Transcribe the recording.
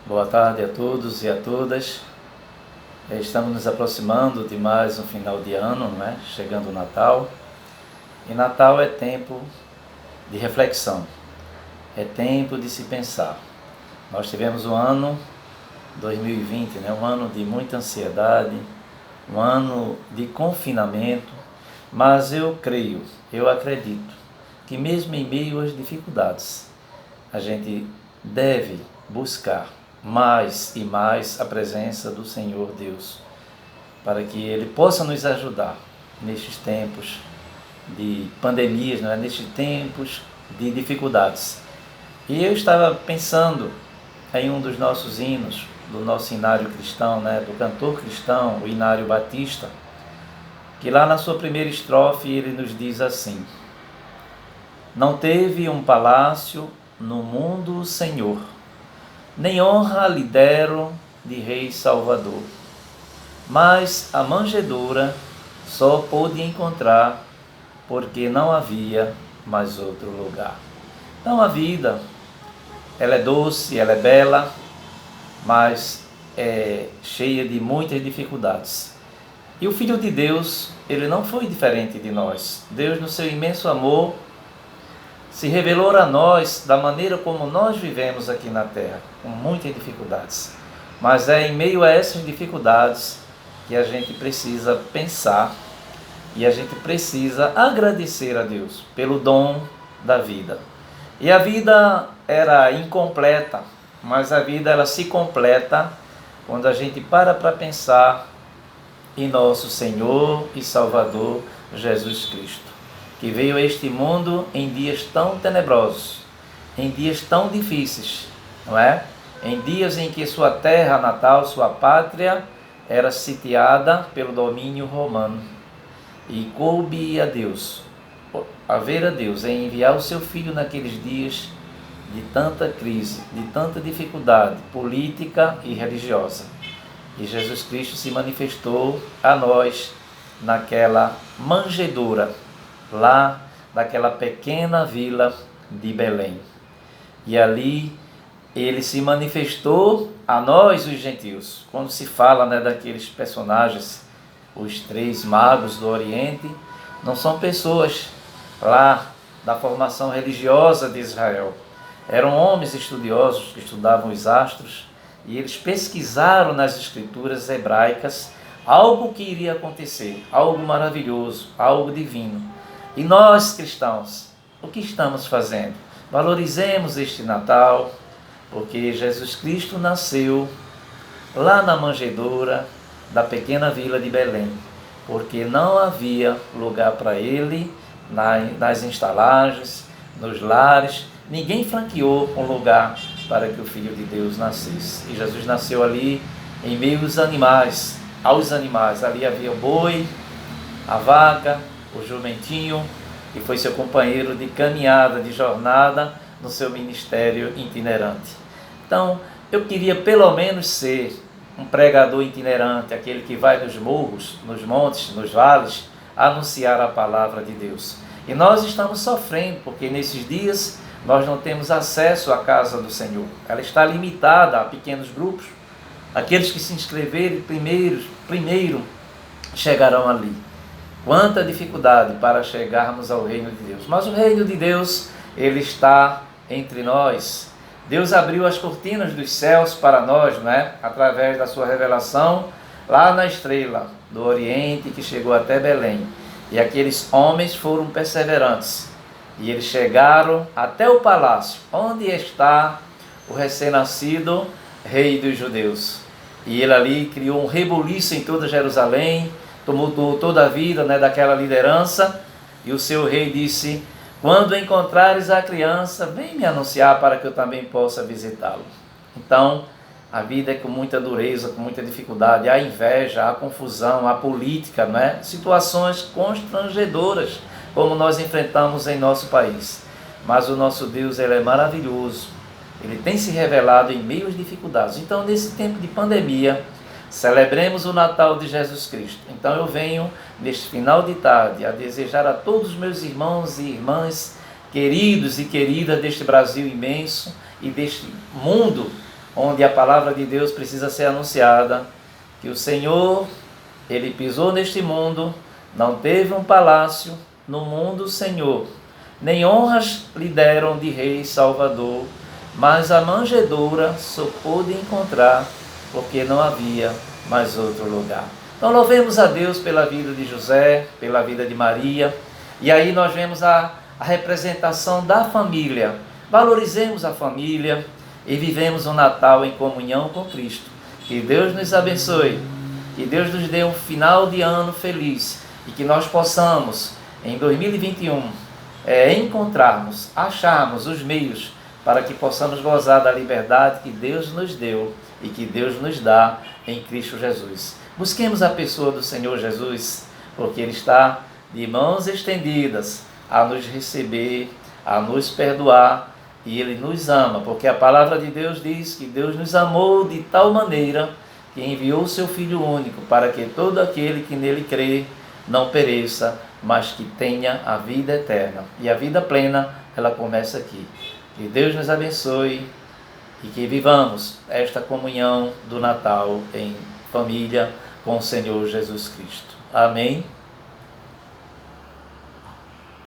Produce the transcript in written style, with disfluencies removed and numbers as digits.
Boa tarde a todos e a todas. Estamos nos aproximando de mais um final de ano, não é? Chegando o Natal. E Natal é tempo de reflexão, é tempo de se pensar. Nós tivemos um ano 2020, né? Um ano de muita ansiedade, um ano de confinamento, mas eu creio, eu acredito que mesmo em meio às dificuldades, a gente deve buscar mais e mais a presença do Senhor Deus, para que Ele possa nos ajudar nestes tempos de pandemias, não é? Nestes tempos de dificuldades. E eu estava pensando em um dos nossos hinos, do nosso hinário cristão, né? Do cantor cristão, o Hinário Batista, que lá na sua primeira estrofe ele nos diz assim: não teve um palácio no mundo o Senhor, nem honra lhe deram de Rei Salvador, mas a manjedoura só pôde encontrar, porque não havia mais outro lugar. Então a vida, ela é doce, ela é bela, mas é cheia de muitas dificuldades. E o Filho de Deus, ele não foi diferente de nós. Deus, no seu imenso amor, se revelou a nós da maneira como nós vivemos aqui na Terra, com muitas dificuldades. Mas é em meio a essas dificuldades que a gente precisa pensar e a gente precisa agradecer a Deus pelo dom da vida. E a vida era incompleta, mas a vida ela se completa quando a gente para pensar em nosso Senhor e Salvador Jesus Cristo, que veio a este mundo em dias tão tenebrosos, em dias tão difíceis, não é? Em dias em que sua terra natal, sua pátria, era sitiada pelo domínio romano. E coube a Deus, haver a Deus em enviar o seu Filho naqueles dias de tanta crise, de tanta dificuldade política e religiosa. E Jesus Cristo se manifestou a nós naquela manjedoura, lá daquela pequena vila de Belém. E ali ele se manifestou a nós, os gentios. Quando se fala, né, daqueles personagens, os 3 magos do Oriente, não são pessoas lá da formação religiosa de Israel. Eram homens estudiosos que estudavam os astros e eles pesquisaram nas escrituras hebraicas algo que iria acontecer, algo maravilhoso, algo divino. E nós, cristãos, o que estamos fazendo? Valorizemos este Natal, porque Jesus Cristo nasceu lá na manjedoura da pequena vila de Belém, porque não havia lugar para ele nas estalagens, nos lares. Ninguém franqueou um lugar para que o Filho de Deus nascesse. E Jesus nasceu ali em meio aos animais. Ali havia o boi, a vaca, o jumentinho, que foi seu companheiro de caminhada, de jornada no seu ministério itinerante. Então, eu queria pelo menos ser um pregador itinerante, aquele que vai nos morros, nos montes, nos vales, anunciar a palavra de Deus. E nós estamos sofrendo, porque nesses dias nós não temos acesso à casa do Senhor. Ela está limitada a pequenos grupos. Aqueles que se inscreverem primeiro chegarão ali. Quanta dificuldade para chegarmos ao reino de Deus. Mas o reino de Deus, ele está entre nós. Deus abriu as cortinas dos céus para nós, não é? Através da sua revelação, lá na estrela do Oriente, que chegou até Belém. E aqueles homens foram perseverantes. E eles chegaram até o palácio, onde está o recém-nascido rei dos judeus. E ele ali criou um rebuliço em toda Jerusalém, tumultuou toda a vida, né, daquela liderança. E o seu rei disse: quando encontrares a criança, vem me anunciar para que eu também possa visitá-lo. Então, a vida é com muita dureza, com muita dificuldade. Há inveja, há confusão, há política, né? Situações constrangedoras, como nós enfrentamos em nosso país. Mas o nosso Deus, ele é maravilhoso. Ele tem se revelado em meio às dificuldades. Então, nesse tempo de pandemia, celebremos o Natal de Jesus Cristo. Então eu venho, neste final de tarde, a desejar a todos os meus irmãos e irmãs, queridos e queridas deste Brasil imenso e deste mundo onde a palavra de Deus precisa ser anunciada, que o Senhor, Ele pisou neste mundo, não teve um palácio no mundo, Senhor, nem honras lhe deram de rei e salvador, mas a manjedoura só pôde encontrar, porque não havia mais outro lugar. Então louvemos a Deus pela vida de José, pela vida de Maria, e aí nós vemos a representação da família. Valorizemos a família e vivemos o Natal em comunhão com Cristo. Que Deus nos abençoe, que Deus nos dê um final de ano feliz e que nós possamos, em 2021, encontrarmos, acharmos os meios para que possamos gozar da liberdade que Deus nos deu e que Deus nos dá em Cristo Jesus. Busquemos a pessoa do Senhor Jesus, porque Ele está de mãos estendidas a nos receber, a nos perdoar, e Ele nos ama, porque a palavra de Deus diz que Deus nos amou de tal maneira que enviou o seu Filho único para que todo aquele que nele crê não pereça, mas que tenha a vida eterna. E a vida plena, ela começa aqui. Que Deus nos abençoe e que vivamos esta comunhão do Natal em família com o Senhor Jesus Cristo. Amém.